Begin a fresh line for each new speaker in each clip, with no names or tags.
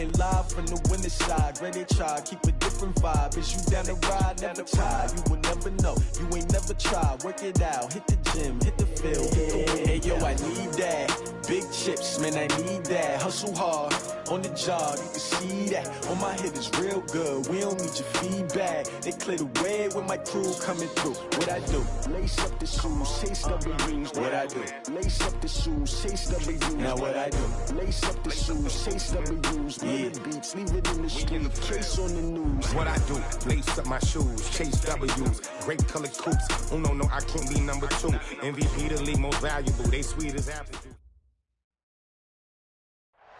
Reporting live from the winter side. Great they try, keep a different vibe. Is you down the ride, never tie. You will never know, you ain't never tried. Work it out, hit the gym, hit the field, hit the win. Hey yo, I need that. Big chips, man, I need that. Hustle hard, on the job, you can see that. On my hit is real good, we don't need your feedback. They clear the way when my crew coming through. What I do? Lace up the shoes, chase W's. What I do? Lace up the shoes, chase W's. Now what I do? Lace up the shoes, chase W's. Yeah. Beats, leave it in the street, case on the news.
What I do? Lace up my shoes, chase W's. Great colored coops. Oh no, I can't be number 2. MVP the league, most valuable. They sweet as apple.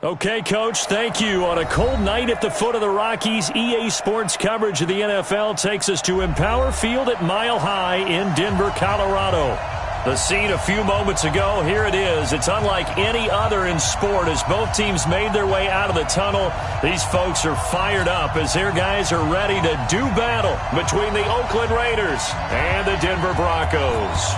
Okay, Coach, thank you. On a cold night at the foot of the Rockies, EA Sports coverage of the NFL takes us to Empower Field at Mile High in Denver, Colorado. The scene a few moments ago, here it is. It's unlike any other in sport as both teams made their way out of the tunnel. These folks are fired up as their guys are ready to do battle between the Oakland Raiders and the Denver Broncos.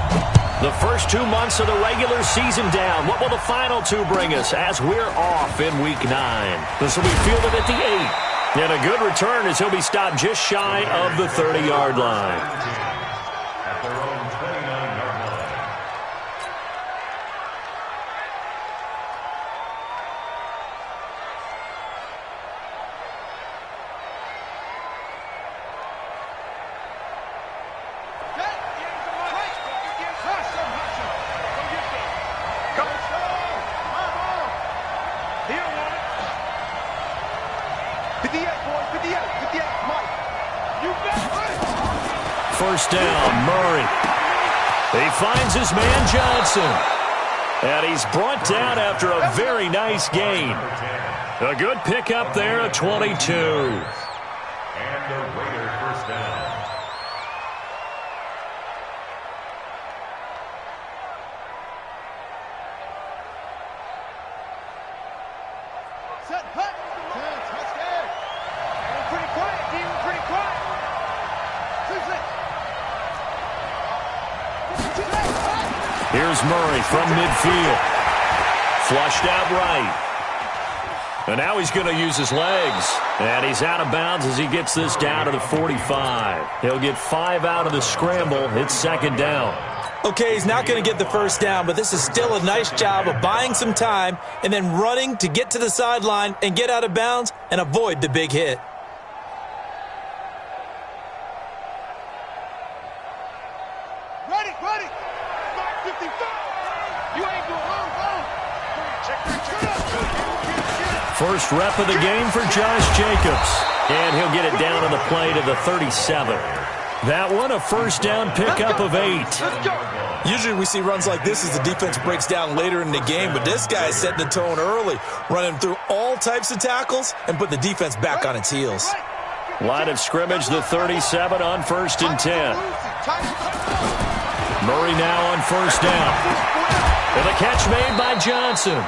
The first 2 months of the regular season down. What will the final 2 bring us as we're off in Week 9? This will be fielded at the 8. And a good return as he'll be stopped just shy of the 30-yard line.
At their own 29-yard line.
First down, Murray. He finds his man Johnson. And he's brought down after a very nice gain. A good pickup there at 22.
And the Raider first down.
Set, hut. Touchdown. Pretty quiet, team. Pretty quiet.
Here's Murray from midfield. Flushed out right. And now he's going to use his legs. And he's out of bounds as he gets this down to the 45. He'll get 5 out of the scramble. It's second down.
Okay, he's not going to get the first down, but this is still a nice job of buying some time and then running to get to the sideline and get out of bounds and avoid the big hit.
Ready. 55. You ain't going home. Check.
First rep of the game for Josh Jacobs. And he'll get it down on the play to the 37. That one, a first down pickup of 8.
Usually we see runs like this as the defense breaks down later in the game, but this guy is setting the tone early, running through all types of tackles and put the defense back on its heels.
Line of scrimmage, the 37 on 1st and 10. Murray now on first down. And a catch made by Johnson.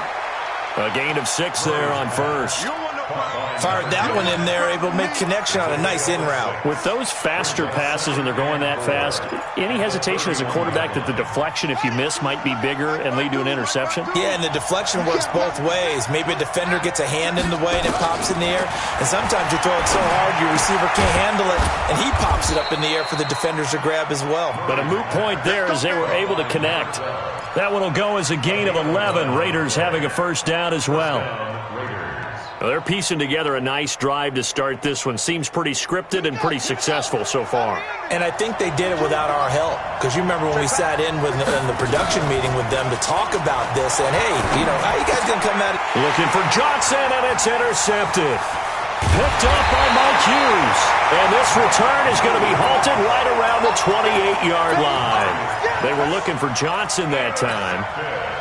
A gain of 6 there on first.
Fired that one in there, able to make connection on a nice in route.
With those faster passes when they're going that fast, any hesitation as a quarterback that the deflection, if you miss, might be bigger and lead to an interception?
Yeah, and the deflection works both ways. Maybe a defender gets a hand in the way and it pops in the air. And sometimes you throw it so hard your receiver can't handle it, and he pops it up in the air for the defenders to grab as well.
But a moot point there as they were able to connect. That one will go as a gain of 11. Raiders having a first down as well. Well, they're piecing together a nice drive to start this one. Seems pretty scripted and pretty successful so far.
And I think they did it without our help. Because you remember when we sat in the production meeting with them to talk about this. And, hey, how you guys going to come at it?
Looking for Johnson, and it's intercepted. Picked up by Mike Hughes. And this return is going to be halted right around the 28-yard line. They were looking for Johnson that time.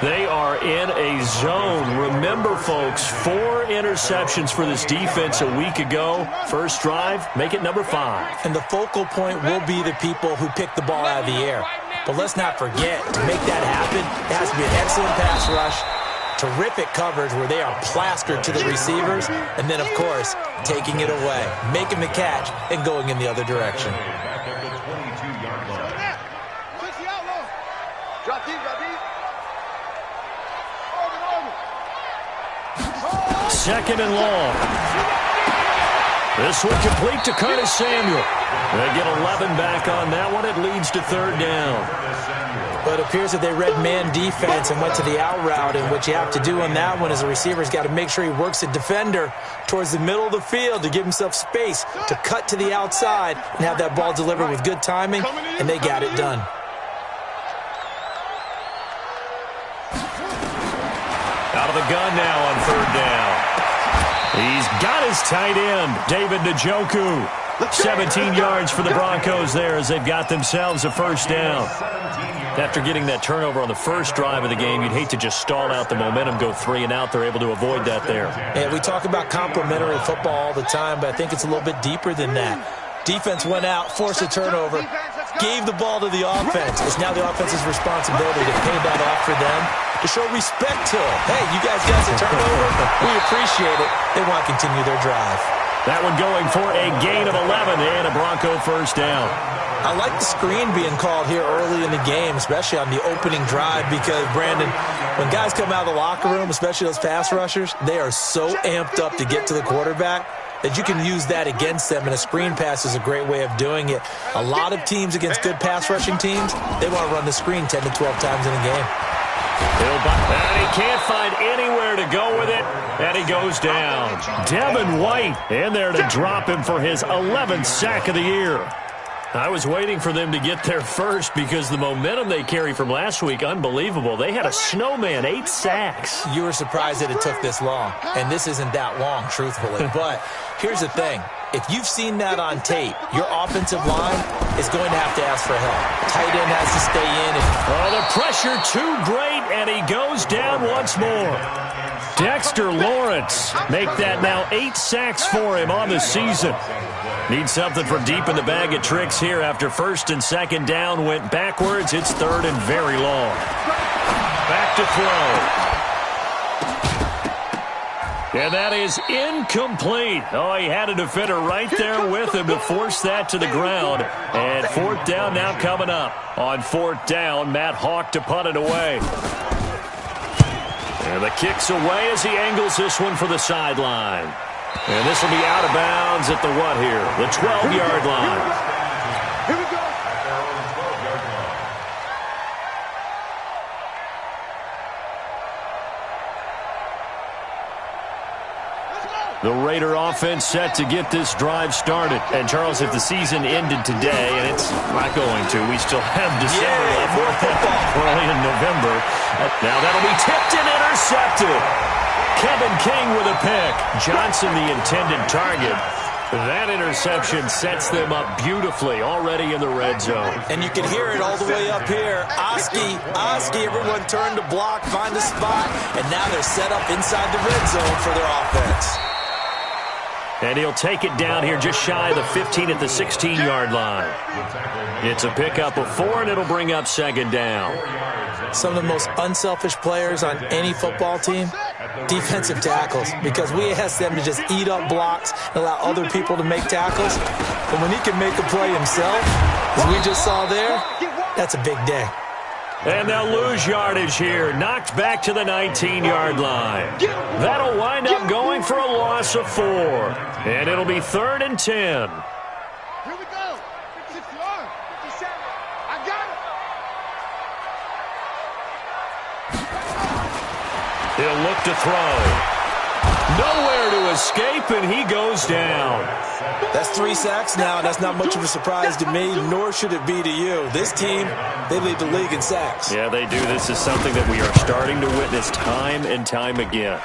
They are in a zone. Remember, folks, 4 interceptions for this defense a week ago. First drive, make it number 5.
And the focal point will be the people who pick the ball out of the air. But let's not forget, to make that happen, it has to be an excellent pass rush, terrific coverage where they are plastered to the receivers, and then, of course, taking it away, making the catch, and going in the other direction.
second and long. This one complete to Curtis Samuel. They get 11 back on that one. It leads to third down.
But it appears that they read man defense and went to the out route, and what you have to do on that one is the receiver's got to make sure he works the defender towards the middle of the field to give himself space to cut to the outside and have that ball delivered with good timing, and they got it done.
Out of the gun now on third down. He's got his tight end, David Njoku. 17 yards for the Broncos there as they've got themselves a first down. After getting that turnover on the first drive of the game, you'd hate to just stall out the momentum, go 3 and out. They're able to avoid that there.
Yeah, we talk about complementary football all the time, but I think it's a little bit deeper than that. Defense went out, forced a turnover, gave the ball to the offense. It's now the offense's responsibility to pay that off for them, to show respect to them. Hey, you guys got the turnover. We appreciate it. They want to continue their drive.
That one going for a gain of 11 and a Bronco first down.
I like the screen being called here early in the game, especially on the opening drive, because, Brandon, when guys come out of the locker room, especially those pass rushers, they are so amped up to get to the quarterback that you can use that against them, and a screen pass is a great way of doing it. A lot of teams against good pass rushing teams, they want to run the screen 10 to 12 times in a game.
And he can't find anywhere to go with it, and he goes down. Devin White in there to drop him for his 11th sack of the year. I was waiting for them to get there first because the momentum they carry from last week, unbelievable. They had a snowman, 8 sacks.
You were surprised that it took this long, and this isn't that long, truthfully. But here's the thing. If you've seen that on tape, your offensive line is going to have to ask for help. Tight end has to stay in.
Oh, the pressure too great, and he goes down once more. Dexter Lawrence make that now 8 sacks for him on the season. Needs something from deep in the bag of tricks here after first and second down went backwards. It's third and very long. Back to throw. And that is incomplete. Oh, he had a defender right there with him to force that to the ground. And fourth down now coming up. On fourth down, Matt Hawk to punt it away. And the kick's away as he angles this one for the sideline. And this will be out of bounds at the what here? The 12-yard line.
Here we go.
The Raider offense set to get this drive started. And, Charles, if the season ended today, and it's not going to, we still have December left.
More football.
Early in November. Now that'll be tipped and intercepted. Kevin King with a pick. Johnson the intended target. That interception sets them up beautifully already in the red zone.
And you can hear it all the way up here. Oski, everyone turned to block, find a spot, and now they're set up inside the red zone for their offense.
And he'll take it down here just shy of the 15 at the 16-yard line. It's a pickup of 4, and it'll bring up second down.
Some of the most unselfish players on any football team, defensive tackles, because we ask them to just eat up blocks and allow other people to make tackles. But when he can make a play himself, as we just saw there, that's a big day.
And they'll lose yardage here. Knocked back to the 19-yard line. That'll wind up going for a loss of 4. And it'll be third and 10.
Here we go. 54, 57. I got it.
He'll look to throw. Nowhere to escape, and he goes down.
That's 3 sacks now. That's not much of a surprise to me, nor should it be to you. This team, they lead the league in sacks.
Yeah, they do. This is something that we are starting to witness time and time again.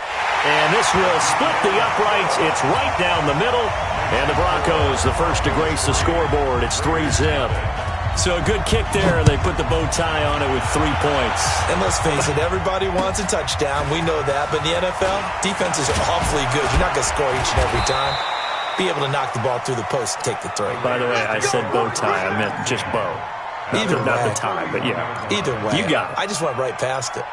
And this will split the uprights. It's right down the middle. And the Broncos, the first to grace the scoreboard. It's 3-zip. So a good kick there. They put the bow tie on it with 3 points.
And let's face it, everybody wants a touchdown. We know that. But in the NFL, defenses are awfully good. You're not going to score each and every time. Be able to knock the ball through the post and take the throw.
By the way, I said bow tie. I meant just bow. Not the tie, but yeah.
Either way.
You got it.
I just went right past it.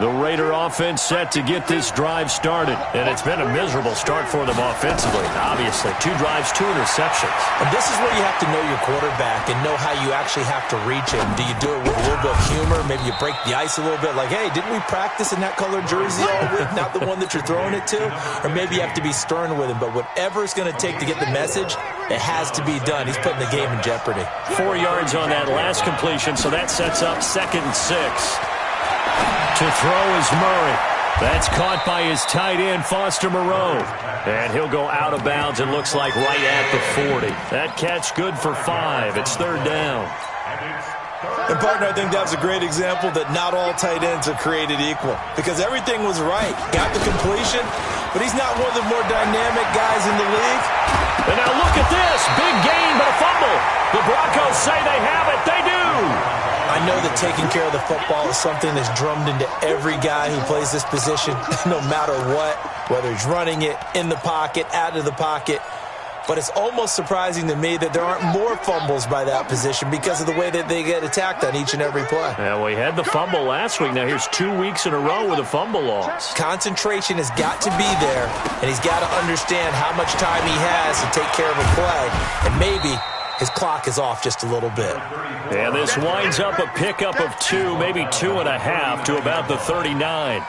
The Raider offense set to get this drive started. And it's been a miserable start for them offensively, obviously. 2 drives, 2 interceptions.
And this is where you have to know your quarterback and know how you actually have to reach him. Do you do it with a little bit of humor? Maybe you break the ice a little bit, like, hey, didn't we practice in that colored jersey all week, not the one that you're throwing it to? Or maybe you have to be stern with him. But whatever it's going to take to get the message, it has to be done. He's putting the game in jeopardy.
4 yards on that last completion, so that sets up 2nd and 6. To throw is Murray. That's caught by his tight end, Foster Moreau. And he'll go out of bounds, it looks like right at the 40. That catch good for 5. It's 3rd down.
And, partner, I think that's a great example that not all tight ends are created equal. Because everything was right. Got the completion, but he's not one of the more dynamic guys in the league.
And now look at this. Big gain, but a fumble. The Broncos say they have it. They do.
I know that taking care of the football is something that's drummed into every guy who plays this position, no matter what, whether he's running it, in the pocket, out of the pocket. But it's almost surprising to me that there aren't more fumbles by that position because of the way that they get attacked on each and every play.
Yeah, we had the fumble last week. Now here's 2 weeks in a row with a fumble loss.
Concentration has got to be there, and he's got to understand how much time he has to take care of a play. And maybe his clock is off just a little bit.
And this winds up a pickup of 2, maybe 2.5 to about the 39.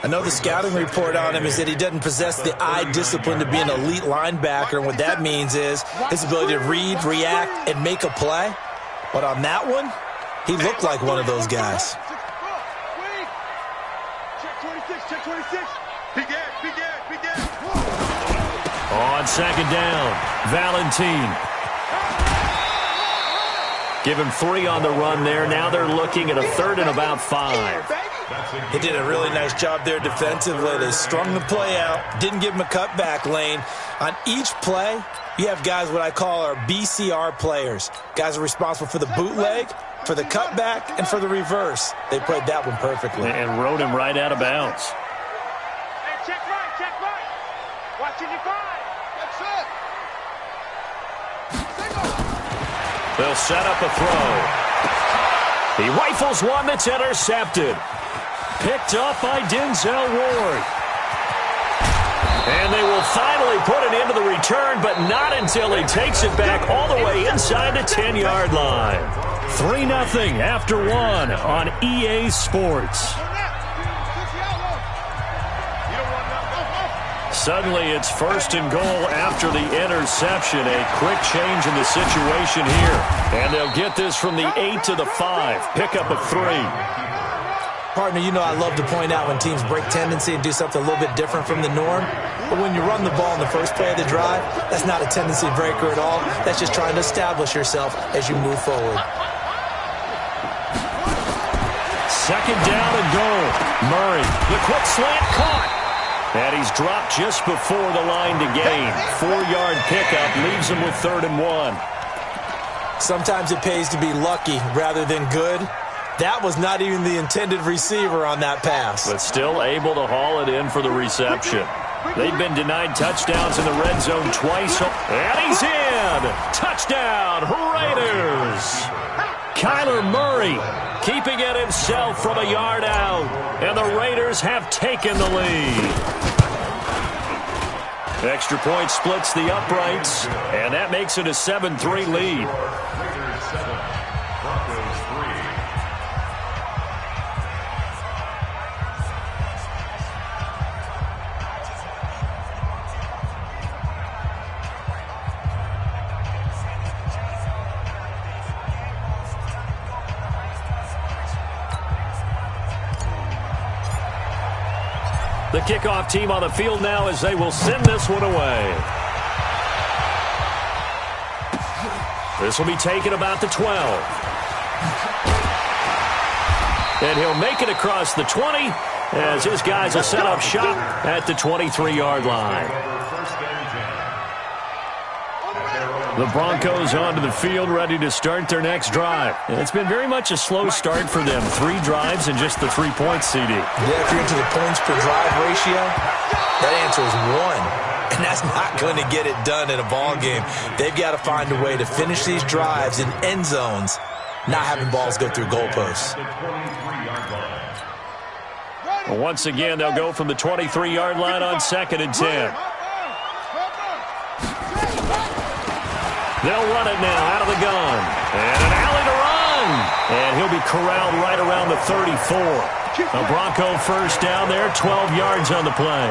I know the scouting report on him is that he doesn't possess the eye discipline to be an elite linebacker. And what that means is his ability to read, react, and make a play. But on that one, he looked like one of those guys.
Check 26. Big Ed.
On 2nd down, Valentine. Give him 3 on the run there. Now they're looking at a 3rd and about 5.
They did a really nice job there defensively. They strung the play out, didn't give him a cutback lane. On each play, you have guys what I call our BCR players. Guys are responsible for the bootleg, for the cutback, and for the reverse. They played that one perfectly.
And rode him right out of bounds.
Hey, check right. Watching your 5. That's it.
They'll set up a throw. He rifles one that's intercepted. Picked up by Denzel Ward. And they will finally put it into the return, but not until he takes it back all the way inside the 10-yard line. 3-0 after 1 on EA Sports. Suddenly it's 1st and goal after the interception. A quick change in the situation here. And they'll get this from the 8 to the 5. Pickup of 3.
Partner, you know I love to point out when teams break tendency and do something a little bit different from the norm. But when you run the ball in the first play of the drive, that's not a tendency breaker at all. That's just trying to establish yourself as you move forward.
2nd down and goal. Murray, the quick slant caught. And he's dropped just before the line to gain. 4-yard pickup leaves him with 3rd and 1.
Sometimes it pays to be lucky rather than good. That was not even the intended receiver on that pass.
But still able to haul it in for the reception. They've been denied touchdowns in the red zone twice. And he's in! Touchdown, Raiders! Kyler Murray keeping it himself from a yard out. And the Raiders have taken the lead. Extra point splits the uprights. And that makes it a 7-3 lead.
Raiders 7, Broncos 3.
The kickoff team on the field now as they will send this one away. This will be taken about the 12. And he'll make it across the 20 as his guys will set up shop at the 23-yard line. The Broncos onto the field, ready to start their next drive. It's been very much a slow start for them. 3 drives and just the 3 points, CD.
Yeah, if you're into the points per drive ratio, that answer is 1. And that's not going to get it done in a ball game. They've got to find a way to finish these drives in end zones, not having balls go through goalposts.
Once again, they'll go from the 23-yard line on 2nd and 10. They'll run it now out of the gun. And an alley to run. And he'll be corralled right around the 34. A Bronco first down there, 12 yards on the play.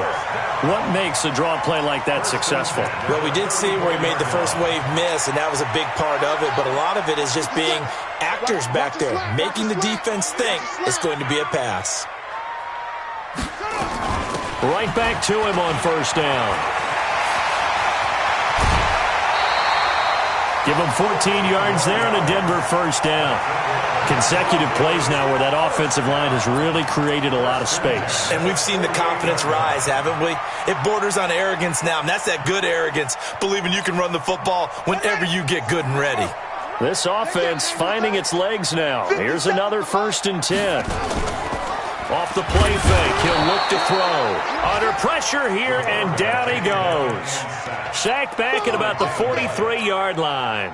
What makes a draw play like that successful?
Well, we did see where he made the first wave miss, and that was a big part of it. But a lot of it is just being actors back there, making the defense think it's going to be a pass.
Right back to him on first down. Give him 14 yards there and a Denver first down. Consecutive plays now where that offensive line has really created a lot of space.
And we've seen the confidence rise, haven't we? It borders on arrogance now, and that's that good arrogance, believing you can run the football whenever you get good and ready.
This offense finding its legs now. Here's another 1st and 10. Off the play fake, he'll look to throw. Under pressure here, and down he goes. Sacked back at about the 43-yard line.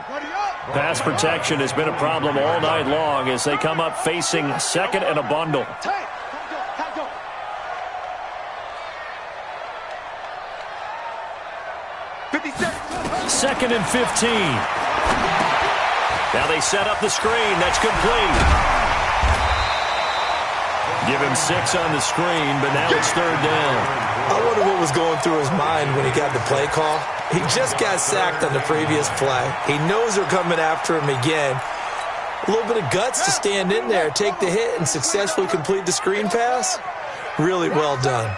Pass protection has been a problem all night long as they come up facing 2nd and a bundle. Second and 15. Now they set up the screen. That's complete. Give him 6 on the screen, but now it's 3rd down.
I wonder what was going through his mind when he got the play call. He just got sacked on the previous play. He knows they're coming after him again. A little bit of guts to stand in there, take the hit, and successfully complete the screen pass. Really well done.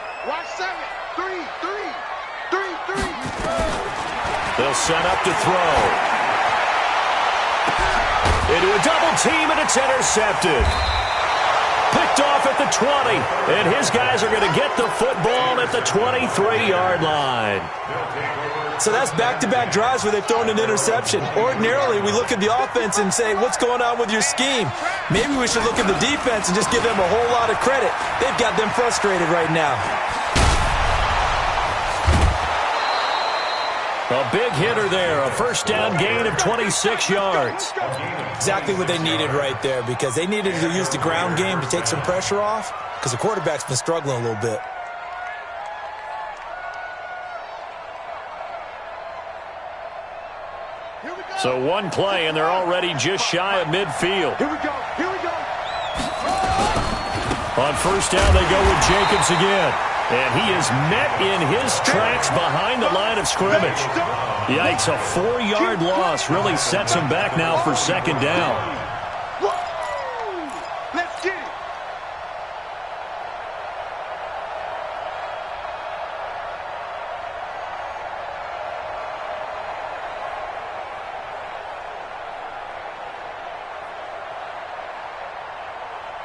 They'll set up to throw. Into a double team, and it's intercepted. Picked off at the 20, and his guys are going to get the football at the 23-yard line.
So that's back-to-back drives where they've thrown an interception. Ordinarily, we look at the offense and say, what's going on with your scheme? Maybe we should look at the defense and just give them a whole lot of credit. They've got them frustrated right now.
A big hitter there, a first down gain of 26 yards.
Exactly what they needed right there, because they needed to use the ground game to take some pressure off, because the quarterback's been struggling a little bit.
So one play, and they're already just shy of midfield.
Here we go. Here we go.
On first down, they go with Jacobs again. And he is met in his tracks behind the line of scrimmage. Yikes, a 4-yard loss really sets him back now for 2nd down.
Let's get it.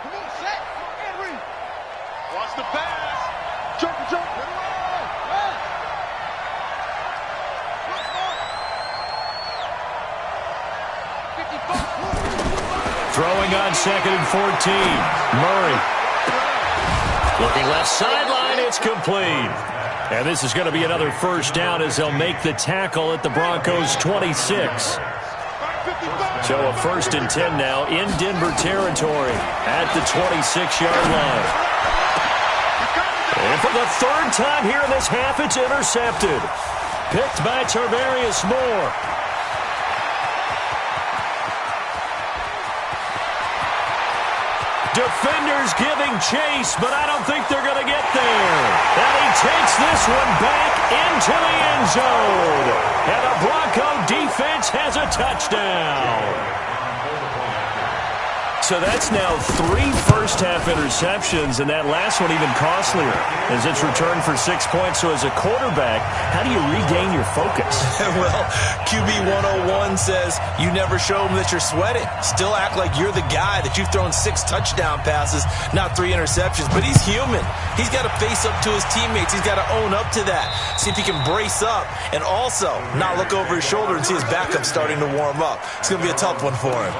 Come on, set. Henry. Watch the pass. Jump.
Throwing on 2nd and 14. Murray. Looking left sideline, it's complete. And this is going to be another first down as they'll make the tackle at the Broncos' 26. So a 1st and 10 now in Denver territory at the 26-yard line. And for the 3rd time here in this half, it's intercepted. Picked by Tarvarius Moore. Defenders giving chase, but I don't think they're going to get there. And he takes this one back into the end zone. And the Bronco defense has a touchdown. So that's now 3 first-half interceptions, and that last one even costlier as it's returned for 6 points. So as a quarterback, how do you regain your focus?
Well, QB 101 says you never show them that you're sweating. Still act like you're the guy, that you've thrown 6 touchdown passes, not 3 interceptions. But he's human. He's got to face up to his teammates. He's got to own up to that. See if he can brace up and also not look over his shoulder and see his backup starting to warm up. It's going to be a tough one for him.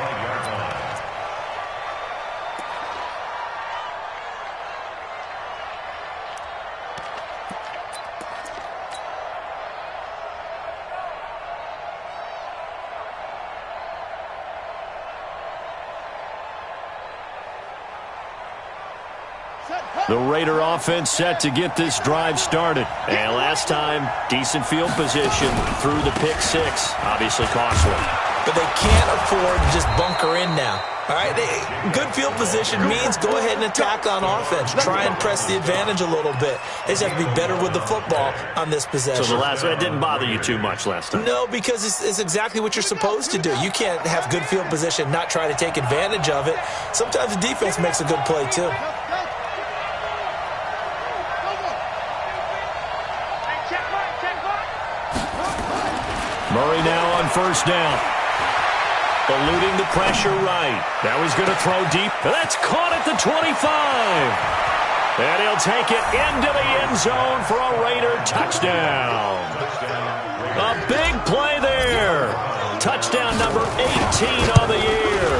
The Raider offense set to get this drive started. And last time, decent field position through the pick six. Obviously costly.
But they can't afford to just bunker in now. All right, good field position means go ahead and attack on offense. Try and press the advantage a little bit. They just have to be better with the football on this possession.
So the last one didn't bother you too much last time?
No, because it's exactly what you're supposed to do. You can't have good field position, not try to take advantage of it. Sometimes the defense makes a good play, too.
Murray now on first down. Eluding the pressure right. Now he's going to throw deep. That's caught at the 25. And he'll take it into the end zone for a Raider touchdown. A big play there. Touchdown number 18 on the year.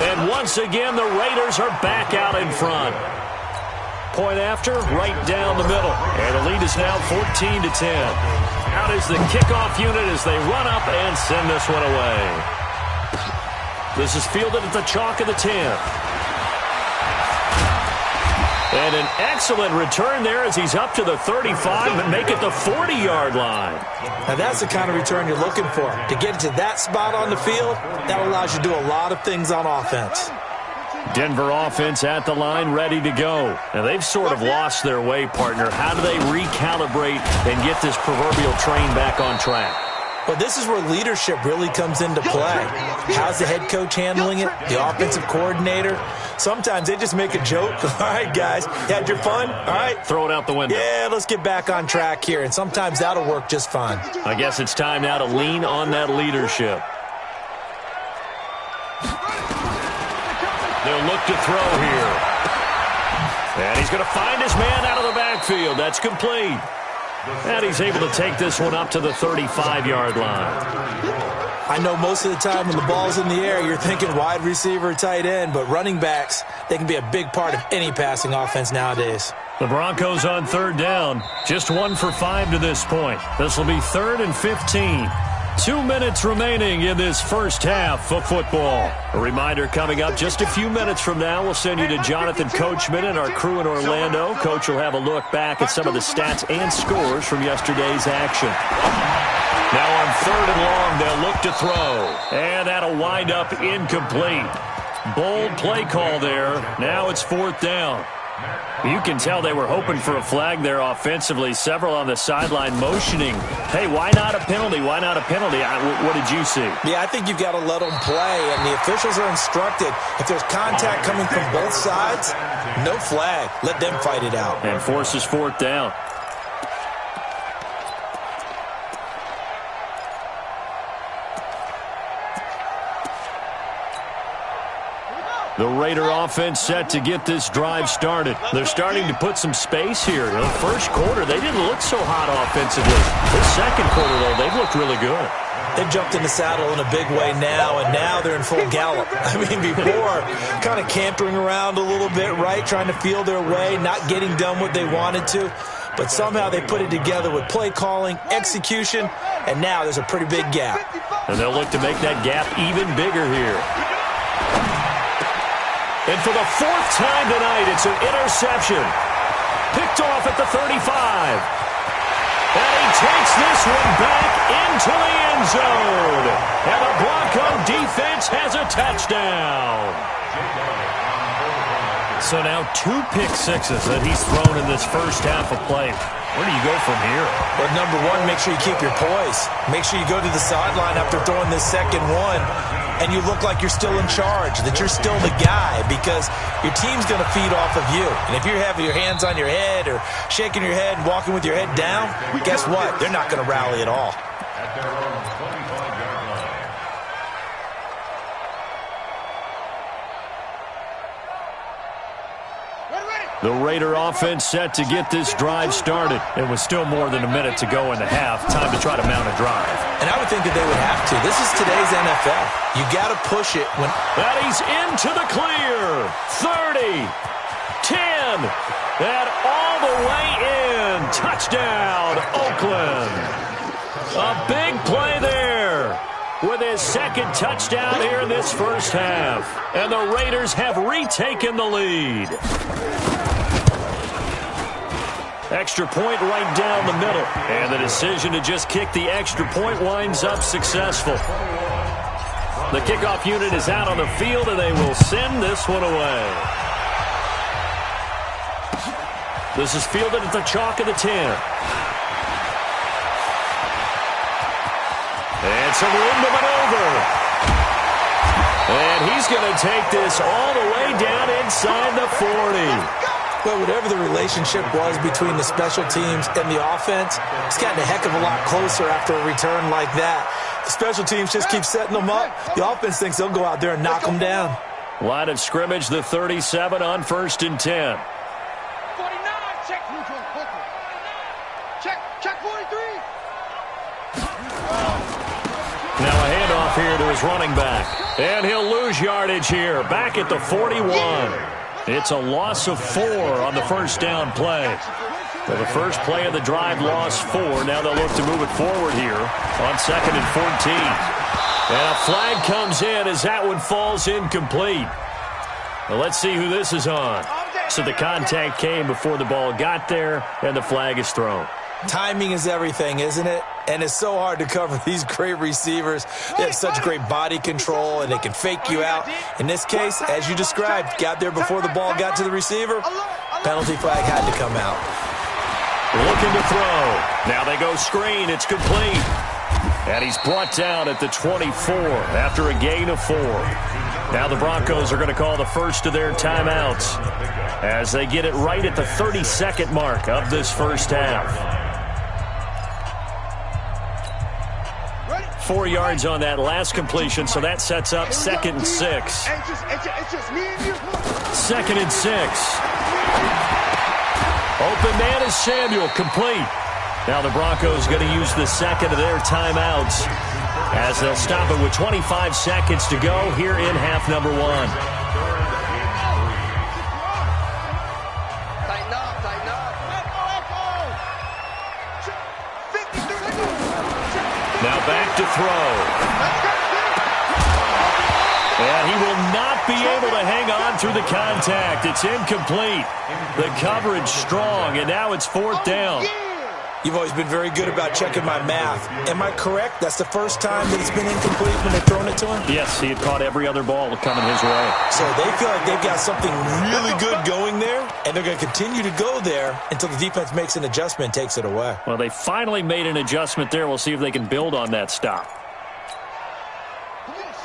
And once again, the Raiders are back out in front. Point after, right down the middle. And the lead is now 14-10. Out is the kickoff unit as they run up and send this one away. This is fielded at the chalk of the 10. And an excellent return there as he's up to the 35 and make it the 40-yard line.
Now that's the kind of return you're looking for. To get to that spot on the field, that allows you to do a lot of things on offense.
Denver offense at the line, ready to go. Now, they've sort of lost their way, partner. How do they recalibrate and get this proverbial train back on track?
Well, this is where leadership really comes into play. How's the head coach handling it? The offensive coordinator? Sometimes they just make a joke. All right, guys, you had your fun? All right.
Throw it out the window.
Yeah, let's get back on track here. And sometimes that'll work just fine.
I guess it's time now to lean on that leadership. They'll look to throw here. And he's going to find his man out of the backfield. That's complete. And he's able to take this one up to the 35-yard line.
I know most of the time when the ball's in the air, you're thinking wide receiver, tight end, but running backs, they can be a big part of any passing offense nowadays.
The Broncos on third down. Just 1 for 5 to this point. This will be 3rd and 15. 2 minutes remaining in this first half of football. A reminder coming up just a few minutes from now, we'll send you to Jonathan Coachman and our crew in Orlando. Coach will have a look back at some of the stats and scores from yesterday's action. Now on 3rd and long, they'll look to throw. And that'll wind up incomplete. Bold play call there. Now it's 4th down. You can tell they were hoping for a flag there offensively. Several on the sideline motioning, hey, why not a penalty? Why not a penalty? What did you see?
Yeah, I think you've got to let them play, and the officials are instructed. If there's contact coming from both sides, no flag. Let them fight it out.
And forces 4th down. The Raider offense set to get this drive started. They're starting to put some space here. In the first quarter, they didn't look so hot offensively. This second quarter, though, they've looked really good.
They've jumped in the saddle in a big way now, and now they're in full gallop. I mean, before, kind of cantering around a little bit, right, trying to feel their way, not getting done what they wanted to. But somehow they put it together with play calling, execution, and now there's a pretty big gap.
And they'll look to make that gap even bigger here. And for the 4th time tonight, it's an interception. Picked off at the 35. And he takes this one back into the end zone. And the Bronco defense has a touchdown. So now 2 pick sixes that he's thrown in this first half of play. Where do you go from here?
Well, number one, make sure you keep your poise. Make sure you go to the sideline after throwing this second one, and you look like you're still in charge, that you're still the guy, because your team's going to feed off of you. And if you're having your hands on your head or shaking your head and walking with your head down, guess what? They're not going to rally at all.
The Raider offense set to get this drive started. It was still more than a minute to go in the half. Time to try to mount a drive.
And I would think that they would have to. This is today's NFL. You got to push it when...
That he's into the clear. 30, 10, and all the way in. Touchdown, Oakland. A big play there with his second touchdown here in this first half. And the Raiders have retaken the lead. Extra point right down the middle. And the decision to just kick the extra point winds up successful. The kickoff unit is out on the field, and they will send this one away. This is fielded at the chalk of the 10. And some room to maneuver. And he's going to take this all the way down inside the 40.
Well, whatever the relationship was between the special teams and the offense, it's gotten a heck of a lot closer after a return like that. The special teams just keep setting them up. The offense thinks they'll go out there and knock them down.
Line of scrimmage, the 37 on 1st and 10.
49, check. Check 43.
Now a handoff here to his running back. And he'll lose yardage here, back at the 41. It's a loss of 4 on the first down play. Well, the first play of the drive lost 4. Now they'll look to move it forward here on 2nd and 14. And a flag comes in as that one falls incomplete. Well, let's see who this is on. So the contact came before the ball got there, and the flag is thrown.
Timing is everything, isn't it? And it's so hard to cover these great receivers. They have such great body control, and they can fake you out. In this case, as you described, got there before the ball got to the receiver. Penalty flag had to come out.
Looking to throw. Now they go screen. It's complete. And he's brought down at the 24 after a gain of 4. Now the Broncos are going to call the first of their timeouts as they get it right at the 30-second mark of this first half. 4 yards on that last completion, so that sets up 2nd and 6. 2nd and 6. Open man is Samuel, complete. Now the Broncos going to use the second of their timeouts as they'll stop it with 25 seconds to go here in half number 1. Now back to throw. And he will not be able to hang on through the contact. It's incomplete. The coverage strong, and now it's 4th down.
You've always been very good about checking my math. Am I correct? That's the first time that it's been incomplete when they've thrown it to him?
Yes, he had caught every other ball coming his way.
So they feel like they've got something really good going there, and they're going to continue to go there until the defense makes an adjustment and takes it away.
Well, they finally made an adjustment there. We'll see if they can build on that stop.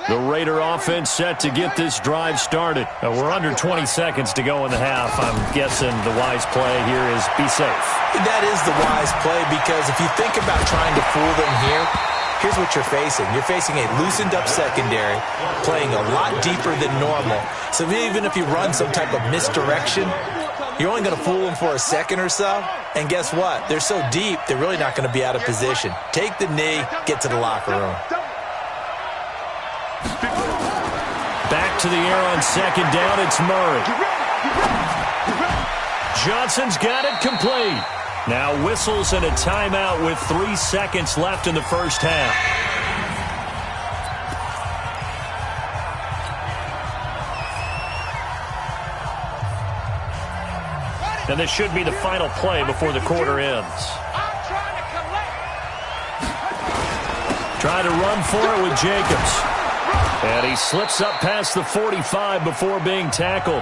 The Raider offense set to get this drive started. We're under 20 seconds to go in the half. I'm guessing the wise play here is be safe.
That is the wise play, because if you think about trying to fool them here, here's what you're facing. You're facing a loosened-up secondary, playing a lot deeper than normal. So even if you run some type of misdirection, you're only going to fool them for a second or so. And guess what? They're so deep, they're really not going to be out of position. Take the knee, get to the locker room.
Back to the air on 2nd down, it's Murray. Johnson's got it complete. Now whistles and a timeout with 3 seconds left in the first half. And this should be the final play before the quarter ends. Trying to run for it with Jacobs. And he slips up past the 45 before being tackled.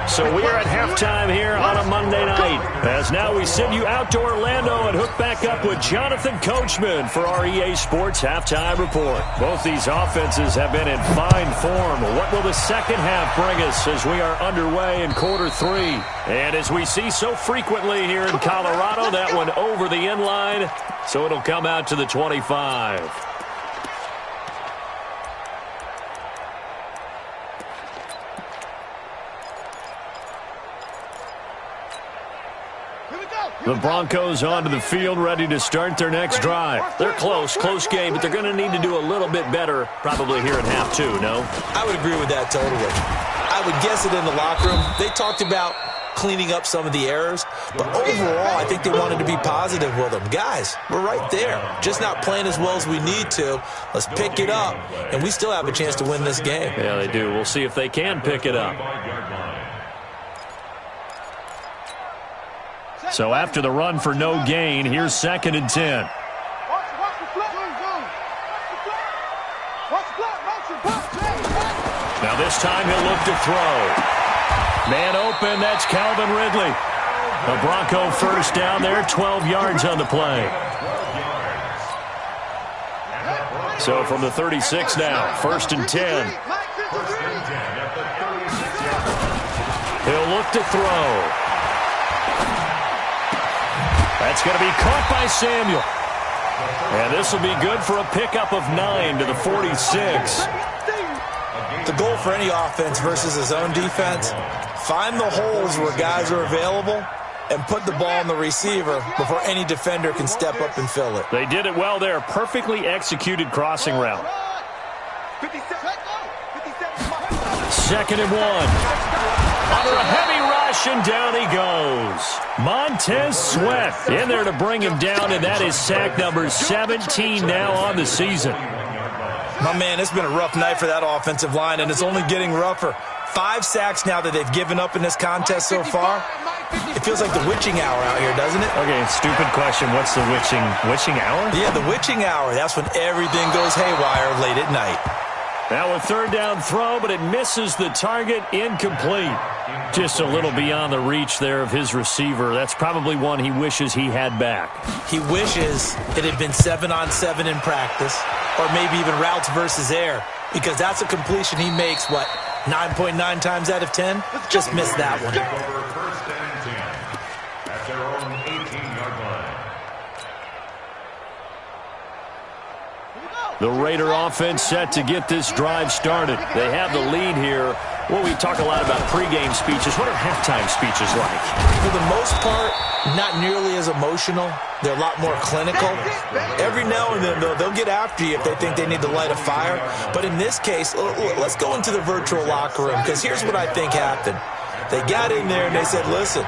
So we are at halftime here on a Monday night. As now we send you out to Orlando and hook back up with Jonathan Coachman for our EA Sports Halftime Report. Both these offenses have been in fine form. What will the second half bring us as we are underway in quarter 3? And as we see so frequently here in Colorado, that one over the end line, so it'll come out to the 25. The Broncos onto the field, ready to start their next drive. They're close game, but they're going to need to do a little bit better probably here in half 2, no?
I would agree with that totally. I would guess it in the locker room. They talked about cleaning up some of the errors, but overall, I think they wanted to be positive with them. Guys, we're right there. Just not playing as well as we need to. Let's pick it up, and we still have a chance to win this game.
Yeah, they do. We'll see if they can pick it up. So after the run for no gain, here's 2nd and 10. Now this time he'll look to throw. Man open, that's Calvin Ridley. The Bronco first down there, 12 yards on the play. So from the 36 now, 1st and 10. He'll look to throw. That's going to be caught by Samuel. And this will be good for a pickup of 9 to the 46.
The goal for any offense versus his own defense, find the holes where guys are available and put the ball on the receiver before any defender can step up and fill it.
They did it well there. Perfectly executed crossing route. 2nd and 1. Under a heavy rush, and down he goes. Montez Sweat in there to bring him down, and that is sack number 17 now on the season.
My man, it's been a rough night for that offensive line, and it's only getting rougher. 5 sacks now that they've given up in this contest so far. It feels like the witching hour out here, doesn't it?
Okay, stupid question. What's the witching hour?
Yeah, the witching hour. That's when everything goes haywire late at night.
Now a 3rd down throw, but it misses the target, incomplete. Just a little beyond the reach there of his receiver. That's probably one he wishes he had back.
He wishes it had been 7-on-7 in practice, or maybe even routes versus air, because that's a completion he makes, 9.9 times out of 10? Just missed that one.
First and 10 at their own 18-yard line.
The Raider offense set to get this drive started. They have the lead here. Well, we talk a lot about pregame speeches. What are halftime speeches like?
For the most part, not nearly as emotional. They're a lot more clinical. Every now and then, though, they'll get after you if they think they need to light a fire. But in this case, let's go into the virtual locker room, because here's what I think happened. They got in there and they said, listen,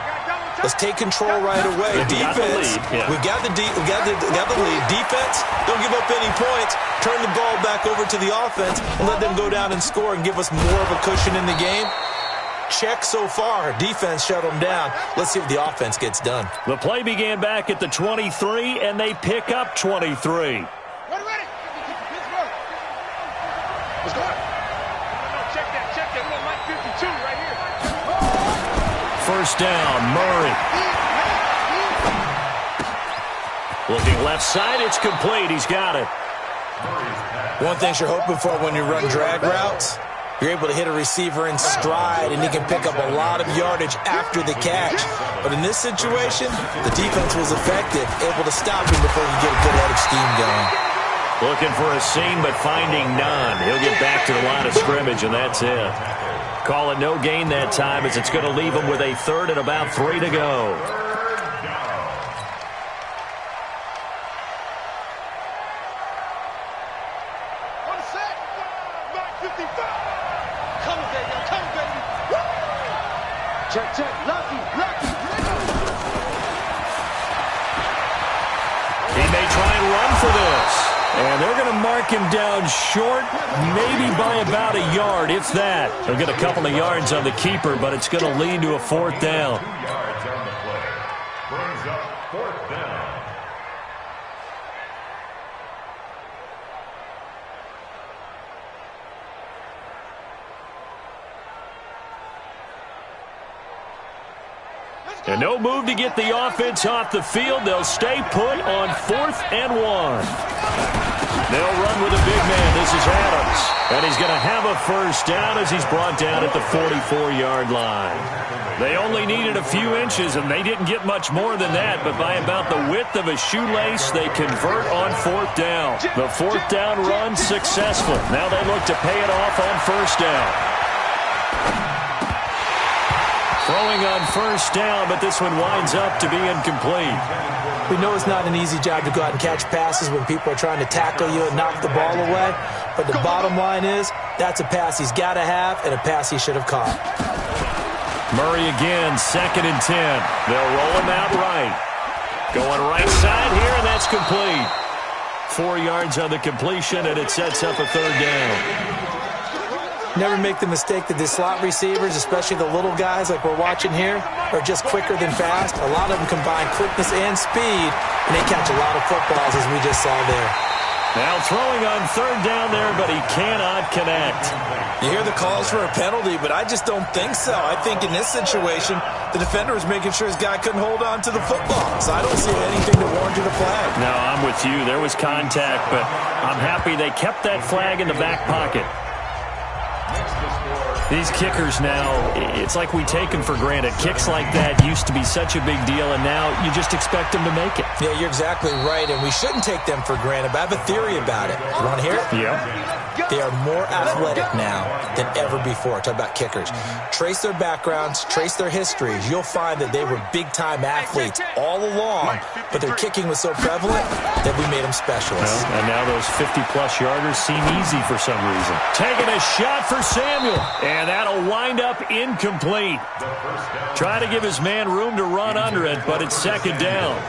let's take control right away. Defense, we got the lead. Defense, don't give up any points. Turn the ball back over to the offense and let them go down and score and give us more of a cushion in the game. Check so far. Defense shut them down. Let's see if the offense gets done.
The play began back at the 23, and they pick up 23.
Ready. Let's go. No, check that. Little Mike 52 right here.
1st down, Murray. Looking left side, it's complete. He's got it.
One thing you're hoping for when you run drag routes, you're able to hit a receiver in stride, and he can pick up a lot of yardage after the catch. But in this situation, the defense was effective, able to stop him before he get a good head of steam going.
Looking for a seam, but finding none. He'll get back to the line of scrimmage, and that's it. Call it no gain that time, as it's going to leave him with a 3rd and about 3 to go.
Check. Lucky.
He may try and run for this. And they're going to mark him down short, maybe by about a yard, if that. They'll get a couple of yards on the keeper, but it's going to lead to a 4th down.
2 yards on the play. Brings up 4th down.
And no move to get the offense off the field. They'll stay put on 4th and 1. They'll run with a big man. This is Adams. And he's going to have a 1st down as he's brought down at the 44-yard line. They only needed a few inches, and they didn't get much more than that. But by about the width of a shoelace, they convert on 4th down. The 4th down run successful. Now they look to pay it off on 1st down. Throwing on 1st down, but this one winds up to be incomplete.
We know it's not an easy job to go out and catch passes when people are trying to tackle you and knock the ball away. But the bottom line is, that's a pass he's got to have and a pass he should have caught.
Murray again, 2nd and 10. They'll roll him out right. Going right side here, and that's complete. 4 yards on the completion, and it sets up a 3rd down.
Never make the mistake that the slot receivers, especially the little guys like we're watching here, are just quicker than fast. A lot of them combine quickness and speed, and they catch a lot of footballs, as we just saw there.
Now throwing on third down there, but he cannot connect.
You hear the calls for a penalty, but I just don't think so. I think in this situation, the defender was making sure his guy couldn't hold on to the football. So I don't see anything to warrant a flag.
No, I'm with you. There was contact, but I'm happy they kept that flag in the back pocket. These kickers now, it's like we take them for granted. Kicks like that used to be such a big deal, and now you just expect them to make it.
Yeah, you're exactly right, and we shouldn't take them for granted, but I have a theory about it. You want to hear it?
Yeah.
They are more athletic now than ever before. Talk about kickers. Trace their backgrounds, trace their histories. You'll find that they were big-time athletes all along, but their kicking was so prevalent that we made them specialists.
Well, and now those 50-plus yarders seem easy for some reason. Taking a shot for Samuel, and that'll wind up incomplete. Trying to give his man room to run under it, but it's second down.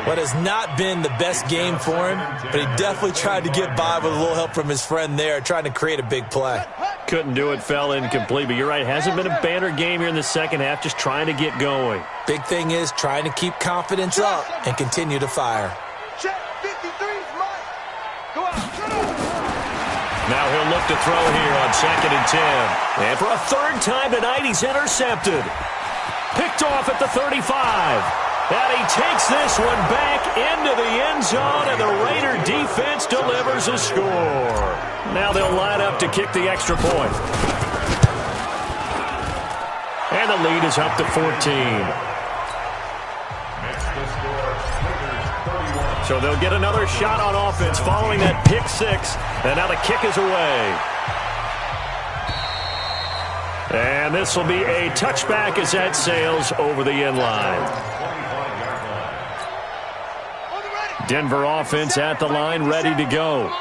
What has not been the best game for him, but he definitely tried to get by with a little help from his friend there, trying to create a big play.
Couldn't do it, fell incomplete, but you're right, hasn't been a banner game here in the second half, just trying to get going.
Big thing is trying to keep confidence up and continue to fire.
Check 53's Mike. Go out.
Now he'll look to throw here on 2nd and 10. And for a third time tonight, he's intercepted. Picked off at the 35. And he takes this one back into the end zone, and the Raider defense delivers a score. Now they'll line up to kick the extra point. And the lead is up to 14. So they'll get another shot on offense following that pick six. And now the kick is away. And this will be a touchback as that sails over the end line. Denver offense at the line, ready to go.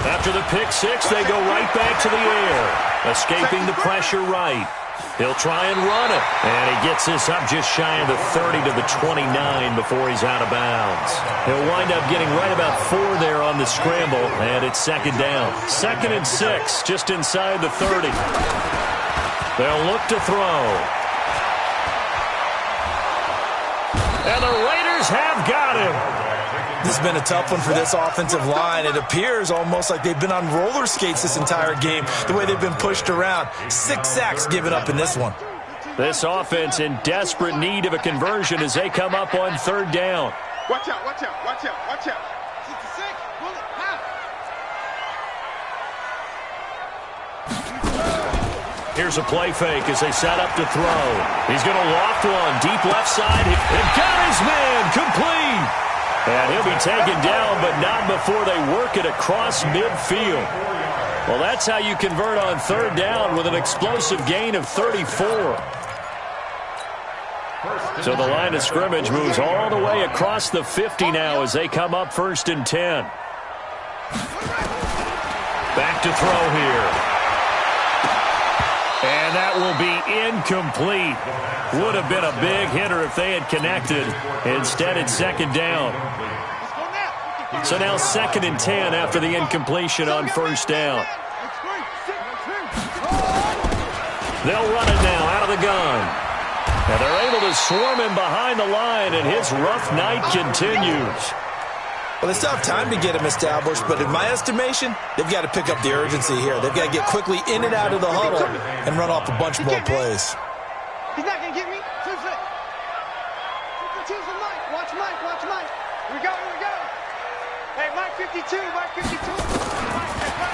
After the pick six, they go right back to the air. Escaping the pressure right. He'll try and run it. And he gets this up just shy of the 30 to the 29 before he's out of bounds. He'll wind up getting right about 4 there on the scramble, and it's second down. 2nd and 6, just inside the 30. They'll look to throw. And the Raiders have got him.
This has been a tough one for this offensive line. It appears almost like they've been on roller skates this entire game, the way they've been pushed around. 6 sacks given up in this one.
This offense in desperate need of a conversion as they come up on third down.
Watch out, watch out, watch out, watch out. 66, bullet, half.
Here's a play fake as they set up to throw. He's going to loft one deep left side. And got his man complete. And he'll be taken down, but not before they work it across midfield. Well, that's how you convert on third down with an explosive gain of 34. So the line of scrimmage moves all the way across the 50 now as they come up 1st and 10. Back to throw here. And that will be incomplete. Would have been a big hitter if they had connected. Instead, it's second down. So now 2nd and 10 after the incompletion on first down. They'll run it now out of the gun. And they're able to swarm him behind the line, and his rough night continues.
Well, they still have time to get him established, but in my estimation, they've got to pick up the urgency here. They've got to get quickly in and out of the huddle and run off a bunch more plays.
He's not going to get me. Choose Mike. Watch Mike. Watch Mike. Here we go. Here we go. Hey, Mike 52. Mike 52.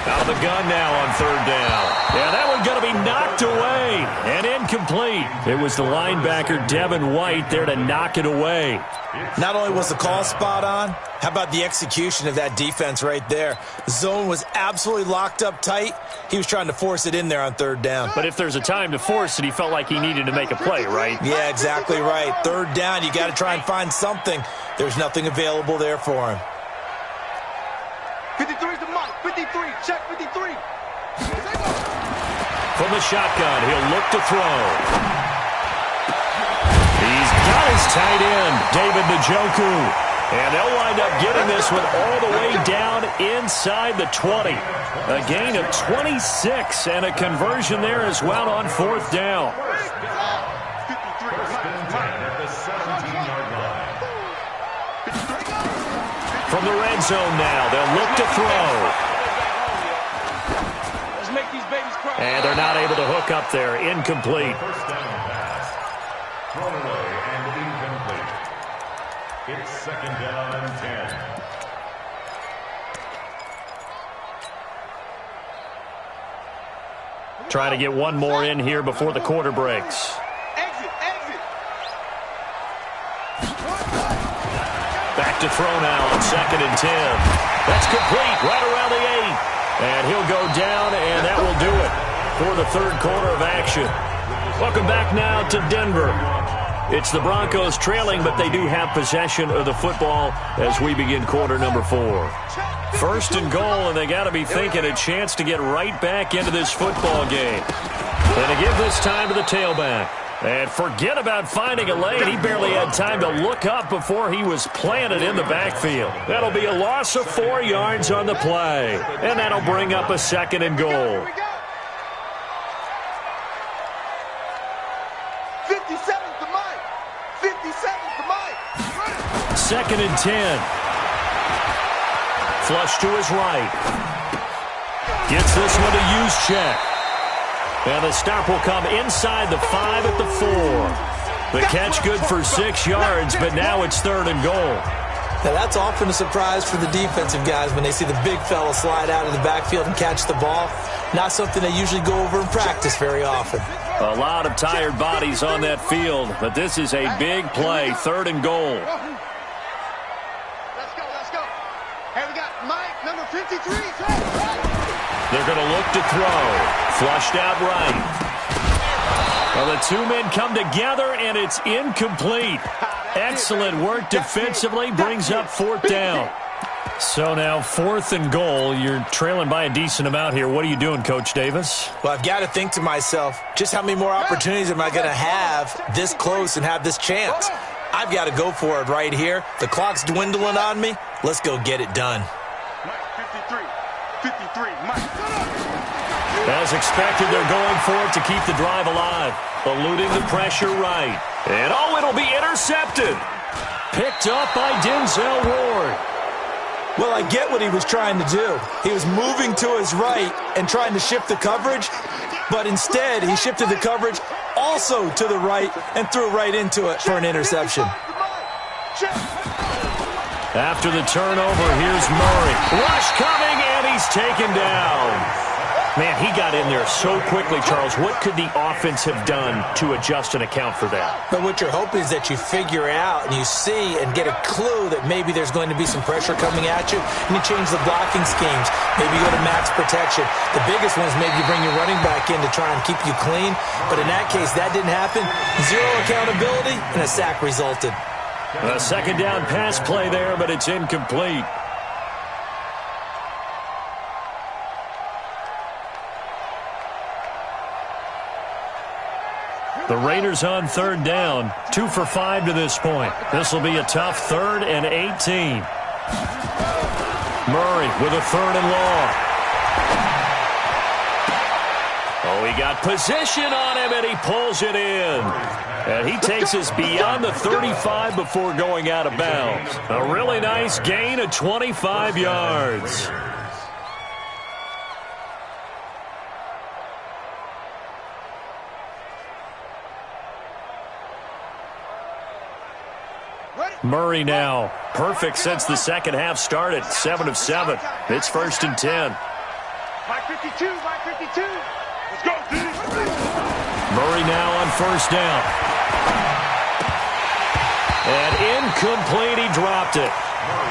Out of the gun now on third down. Yeah, that one's going to be knocked away and incomplete. It was the linebacker, Devin White, there to knock it away.
Not only was the call spot on, how about the execution of that defense right there? Zone was absolutely locked up tight. He was trying to force it in there on third down.
But if there's a time to force it, he felt like he needed to make a play, right?
Yeah, exactly right. Third down, you got to try and find something. There's nothing available there for him.
53 is the Mike. 53. Check 53.
From the shotgun, he'll look to throw. He's got his tight end, David Njoku. And they'll wind up getting this one all the way down inside the 20. A gain of 26 and a conversion there as well on 4th down. From the red zone now, they'll look to throw. And they're not able to hook up there. Incomplete.
First down pass. Thrown away and incomplete. It's 2nd down and 10.
Trying to get one more in here before the quarter breaks. Back to throw now on 2nd and 10. That's complete right around the 8. And he'll go down, and that will do it for the 3rd quarter of action. Welcome back now to Denver. It's the Broncos trailing, but they do have possession of the football as we begin quarter number 4. 1st and goal, and they got to be thinking a chance to get right back into this football game. And to give this time to the tailback. And forget about finding a lane. He barely had time to look up before he was planted in the backfield. That'll be a loss of 4 yards on the play. And that'll bring up a 2nd and goal.
57 to Mike. 57 to Mike.
2nd and 10. Flush to his right. Gets this one to use check. And the stop will come inside the 5 at the 4. The catch good for 6 yards, but now it's 3rd and goal.
Now that's often a surprise for the defensive guys when they see the big fella slide out of the backfield and catch the ball. Not something they usually go over in practice very often.
A lot of tired bodies on that field, but this is a big play, 3rd and goal.
Let's go, let's go. Hey, we got Mike, number 53.
They're going to look to throw. Flushed out right. Well, the 2 men come together, and it's incomplete. Excellent work defensively. Brings up 4th down. So now 4th and goal. You're trailing by a decent amount here. What are you doing, Coach Davis?
Well, I've got to think to myself, just how many more opportunities am I going to have this close and have this chance? I've got to go for it right here. The clock's dwindling on me. Let's go get it done.
Mike, 53, Mike.
As expected, they're going for it to keep the drive alive. Eluding the pressure right. And, oh, it'll be intercepted. Picked up by Denzel Ward.
Well, I get what he was trying to do. He was moving to his right and trying to shift the coverage, but instead he shifted the coverage also to the right and threw right into it for an interception.
After the turnover, here's Murray. Rush coming, and he's taken down. Man, he got in there so quickly, Charles. What could the offense have done to adjust and account for that?
But what you're hoping is that you figure out and you see and get a clue that maybe there's going to be some pressure coming at you, and you change the blocking schemes. Maybe you go to max protection. The biggest one is maybe you bring your running back in to try and keep you clean. But in that case, that didn't happen. Zero accountability, and a sack resulted.
A 2nd down pass play there, but it's incomplete. The Raiders on 3rd down, 2 for 5 to this point. This will be a tough 3rd and 18. Murray with a 3rd and long. Oh, he got position on him, and he pulls it in. And he takes us beyond the 35 before going out of bounds. A really nice gain of 25 yards. Murray now, perfect since the second half started, 7 of 7. It's 1st and 10.
Mike 52, Mike 52. Let's go, dude.
Murray now on 1st down. And incomplete, he dropped it.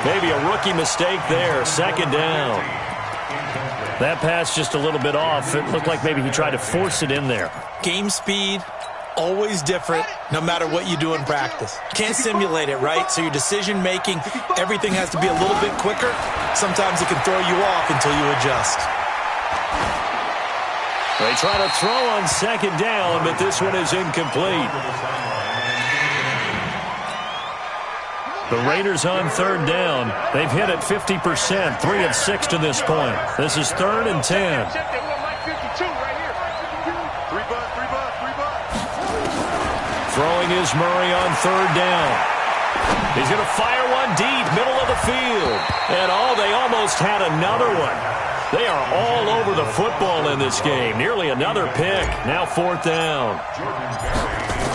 Maybe a rookie mistake there, 2nd down. That pass just a little bit off. It looked like maybe he tried to force it in there.
Game speed, always different, no matter what you do in practice. Can't simulate it, right? So your decision-making, everything has to be a little bit quicker. Sometimes it can throw you off until you adjust.
They try to throw on 2nd down, but this one is incomplete. The Raiders on third down. They've hit it 50%, 3 of 6 to this point. This is 3rd and 10. Throwing is Murray on third down. He's going to fire one deep, middle of the field. And they almost had another one. They are all over the football in this game. Nearly another pick. Now 4th down.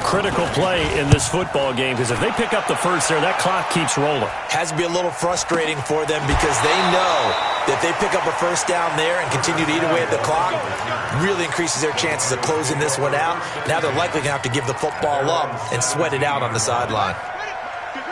Critical play in this football game, because if they pick up the first there, that clock keeps rolling.
Has to be a little frustrating for them, because they know that if they pick up a first down there and continue to eat away at the clock, really increases their chances of closing this one out. Now they're likely going to have to give the football up and sweat it out on the sideline.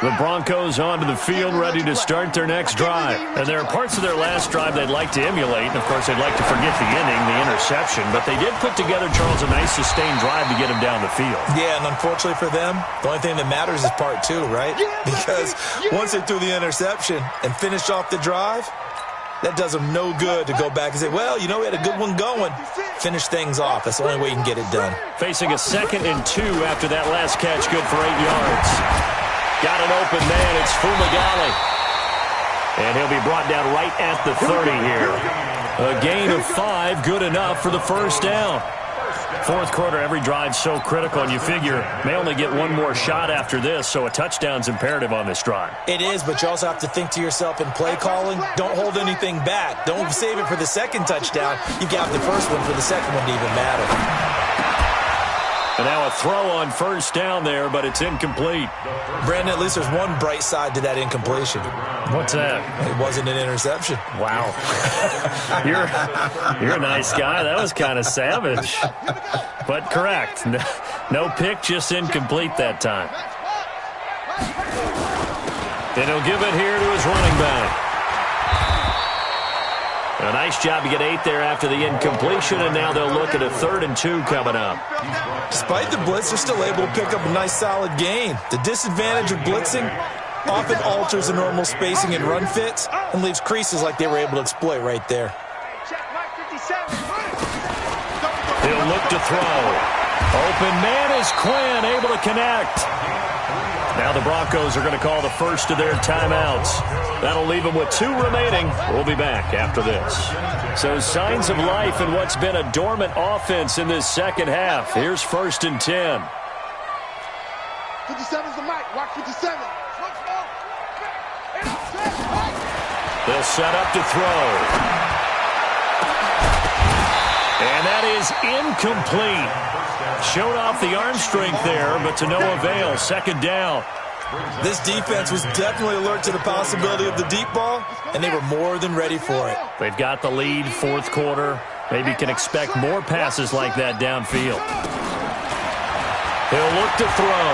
The Broncos onto the field, ready to start their next drive. And there are parts of their last drive they'd like to emulate. And, of course, they'd like to forget the inning, the interception. But they did put together, Charles, a nice sustained drive to get them down the field.
Yeah, and unfortunately for them, the only thing that matters is part 2, right? Because once they threw the interception and finished off the drive, that does them no good to go back and say, well, we had a good one going. Finish things off. That's the only way you can get it done.
Facing a 2nd and 2 after that last catch, good for 8 yards. Got an open man. It's Fumagalli. And he'll be brought down right at the 30 here. A gain of 5, good enough for the first down. 4th quarter, every drive so critical, and you figure may only get one more shot after this, so a touchdown's imperative on this drive.
It is, but you also have to think to yourself in play calling, don't hold anything back. Don't save it for the second touchdown. You got the first one for the second one to even matter.
And now a throw on first down there, but it's incomplete.
Brandon, at least there's one bright side to that incompletion.
What's that?
It wasn't an interception.
Wow. You're a nice guy. That was kind of savage. But correct. No pick, just incomplete that time. And he'll give it here to his running back. A nice job to get 8 there after the incompletion, and now they'll look at a 3rd and 2 coming up.
Despite the blitz, they're still able to pick up a nice solid gain. The disadvantage of blitzing often alters the normal spacing and run fits and leaves creases like they were able to exploit right there.
He'll look to throw. Open man is Quinn, able to connect. Now the Broncos are going to call the first of their timeouts. That'll leave them with 2 remaining. We'll be back after this. So signs of life in what's been a dormant offense in this second half. Here's 1st and 10.
57's the mic. Watch 57.
They'll set up to throw. And that is incomplete. Showed off the arm strength there, but to no avail. 2nd down.
This defense was definitely alert to the possibility of the deep ball, and they were more than ready for it.
They've got the lead, 4th quarter. Maybe can expect more passes like that downfield. He'll look to throw.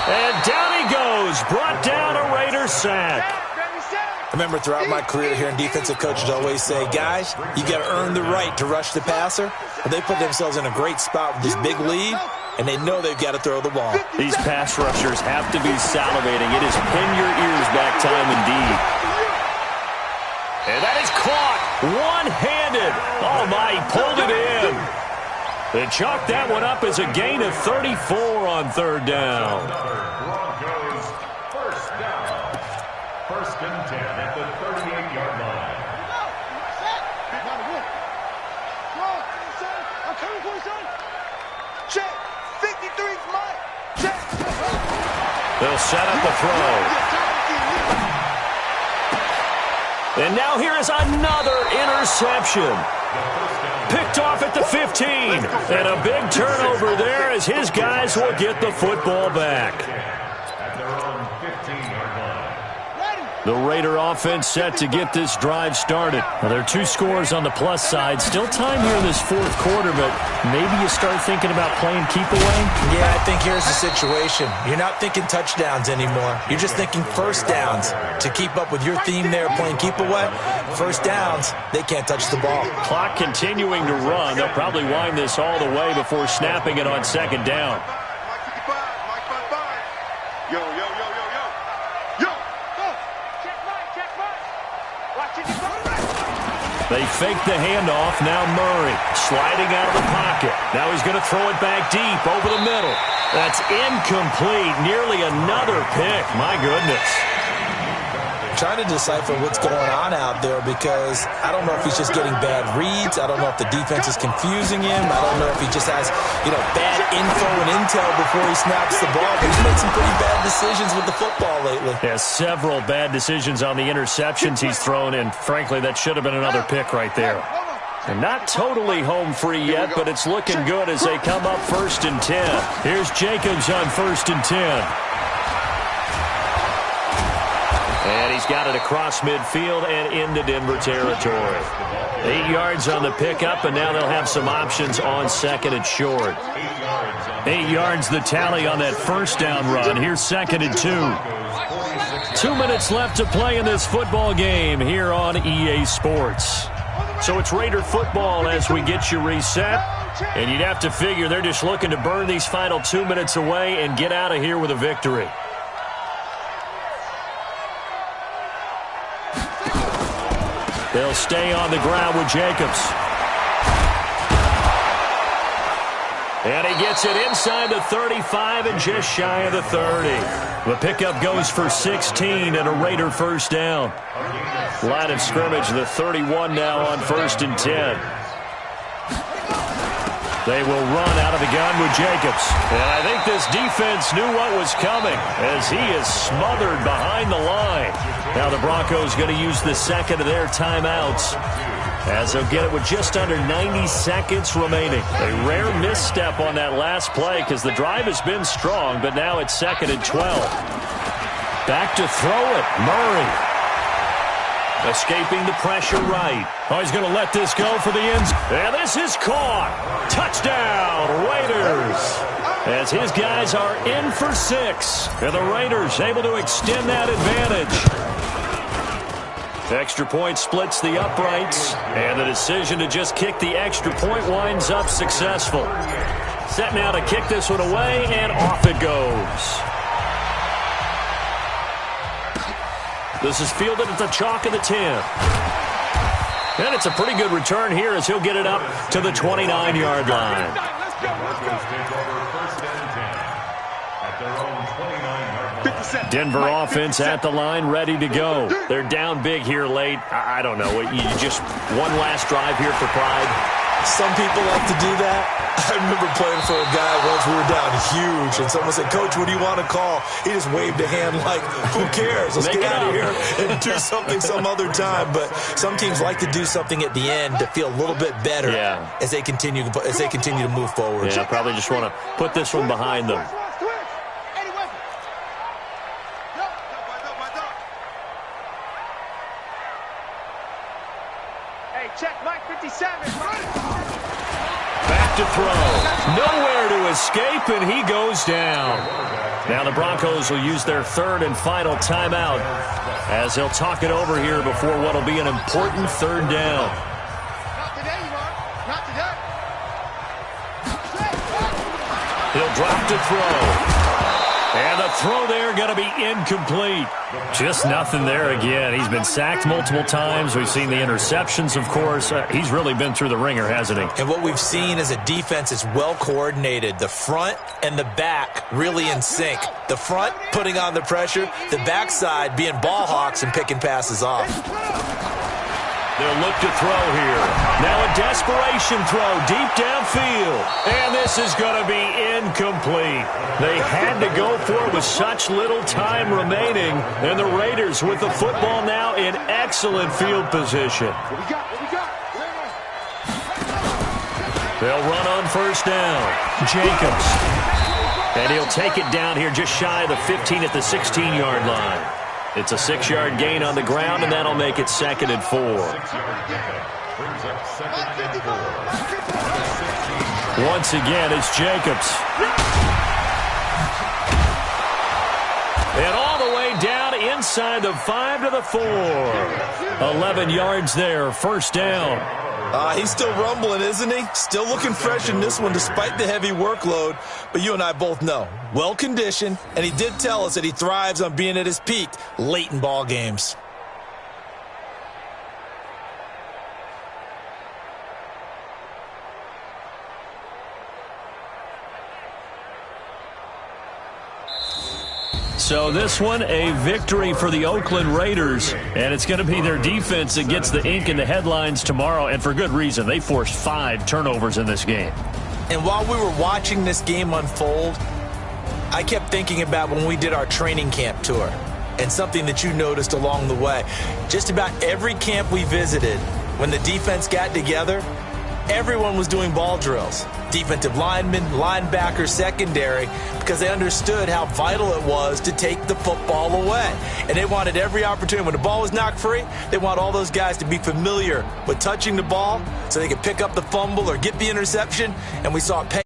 And down he goes. Brought down a Raiders sack.
I remember throughout my career here in defensive coaches always say, guys, you got to earn the right to rush the passer. But they put themselves in a great spot with this big lead, and they know they've got to throw the ball.
These pass rushers have to be salivating. It is pin your ears back time indeed. And that is caught one-handed. Oh, my, he pulled it in. They chalked that one up as a gain of 34 on 3rd down.
Broncos first down. 1st and 10 at the 38-yard line.
Check. 53's mine. Check.
They'll set up a throw. And now here is another interception. Picked off at the 15. And a big turnover there as his guys will get the football back.
At their own 15-yard line.
The Raider offense set to get this drive started. Now, there are 2 scores on the plus side. Still time here in this 4th quarter, but maybe you start thinking about playing keep away?
Yeah, I think here's the situation. You're not thinking touchdowns anymore. You're just thinking first downs. To keep up with your theme there, playing keep away, first downs, they can't touch the ball.
Clock continuing to run. They'll probably wind this all the way before snapping it on 2nd down.
Yo, yo, yo, yo, yo. Yo. Check mine, check mine. Watch it.
They fake the handoff. Now Murray sliding out of the pocket. Now he's going to throw it back deep over the middle. That's incomplete. Nearly another pick. My goodness.
Trying to decipher what's going on out there because I don't know if he's just getting bad reads. I don't know if the defense is confusing him. I don't know if he just has, bad info and intel before he snaps the ball. But he's made some pretty bad decisions with the football lately.
Yeah, several bad decisions on the interceptions he's thrown, and frankly, that should have been another pick right there. And not totally home free yet, but it's looking good as they come up 1st and 10. Here's Jacobs on 1st and 10. And he's got it across midfield and into Denver territory. 8 yards on the pickup, and now they'll have some options on 2nd and short. 8 yards the tally on that first down run. Here's 2nd and 2. 2 minutes left to play in this football game here on EA Sports. So it's Raider football as we get you reset. And you'd have to figure they're just looking to burn these final 2 minutes away and get out of here with a victory. They'll stay on the ground with Jacobs. And he gets it inside the 35 and just shy of the 30. The pickup goes for 16 and a Raider first down. Line of scrimmage, the 31 now on 1st and 10. They will run out of the gun with Jacobs. And I think this defense knew what was coming as he is smothered behind the line. Now the Broncos going to use the second of their timeouts as they'll get it with just under 90 seconds remaining. A rare misstep on that last play because the drive has been strong, but now it's 2nd and 12. Back to throw it, Murray. Escaping the pressure right. Oh, he's going to let this go for the ends. And this is caught. Touchdown, Raiders. As his guys are in for 6. And the Raiders able to extend that advantage. Extra point splits the uprights. And the decision to just kick the extra point winds up successful. Set now to kick this one away, and off it goes. This is fielded at the chalk of the 10. And it's a pretty good return here as he'll get it up to the 29-yard line. Denver offense at the line, ready to go. They're down big here late. I don't know. You just one last drive here for pride.
Some people like to do that. I remember playing for a guy once. We were down huge, and someone said, "Coach, what do you want to call?" He just waved a hand like, "Who cares? Let's get out of here and do something some other time." But some teams like to do something at the end to feel a little bit better as they continue to move forward.
Yeah, probably just want to put this one behind them.
Hey, check Mike 57.
Back to throw. Nowhere to escape, and he goes down. Now the Broncos will use their 3rd and final timeout as they'll talk it over here before what will be an important 3rd down.
Not today, you are. Not today.
He'll drop to throw. And the throw there going to be incomplete. Just nothing there again. He's been sacked multiple times. We've seen the interceptions, of course. He's really been through the ringer, hasn't he?
And what we've seen is a defense is well coordinated. The front and the back really in sync. The front putting on the pressure. The backside being ball hawks and picking passes off.
They'll look to throw here. Now a desperation throw deep downfield. And this is going to be incomplete. They had to go for it with such little time remaining. And the Raiders with the football now in excellent field position.
What we got?
They'll run on 1st down. Jacobs. And he'll take it down here just shy of the 15 at the 16-yard line. It's a 6-yard gain on the ground, and that'll make it 2nd and 4. Once again, it's Jacobs. And all the way down inside the 5 to the 4. 11 yards there, 1st down.
He's still rumbling, isn't he? Still looking fresh in this one despite the heavy workload. But you and I both know, well-conditioned, and he did tell us that he thrives on being at his peak late in ball games.
So this one, a victory for the Oakland Raiders, and it's going to be their defense that gets the ink in the headlines tomorrow, and for good reason. They forced 5 turnovers in this game.
And while we were watching this game unfold, I kept thinking about when we did our training camp tour and something that you noticed along the way. Just about every camp we visited, when the defense got together, everyone was doing ball drills. Defensive linemen, linebackers, secondary, because they understood how vital it was to take the football away. And they wanted every opportunity. When the ball was knocked free, they want all those guys to be familiar with touching the ball so they could pick up the fumble or get the interception, and we saw it pay.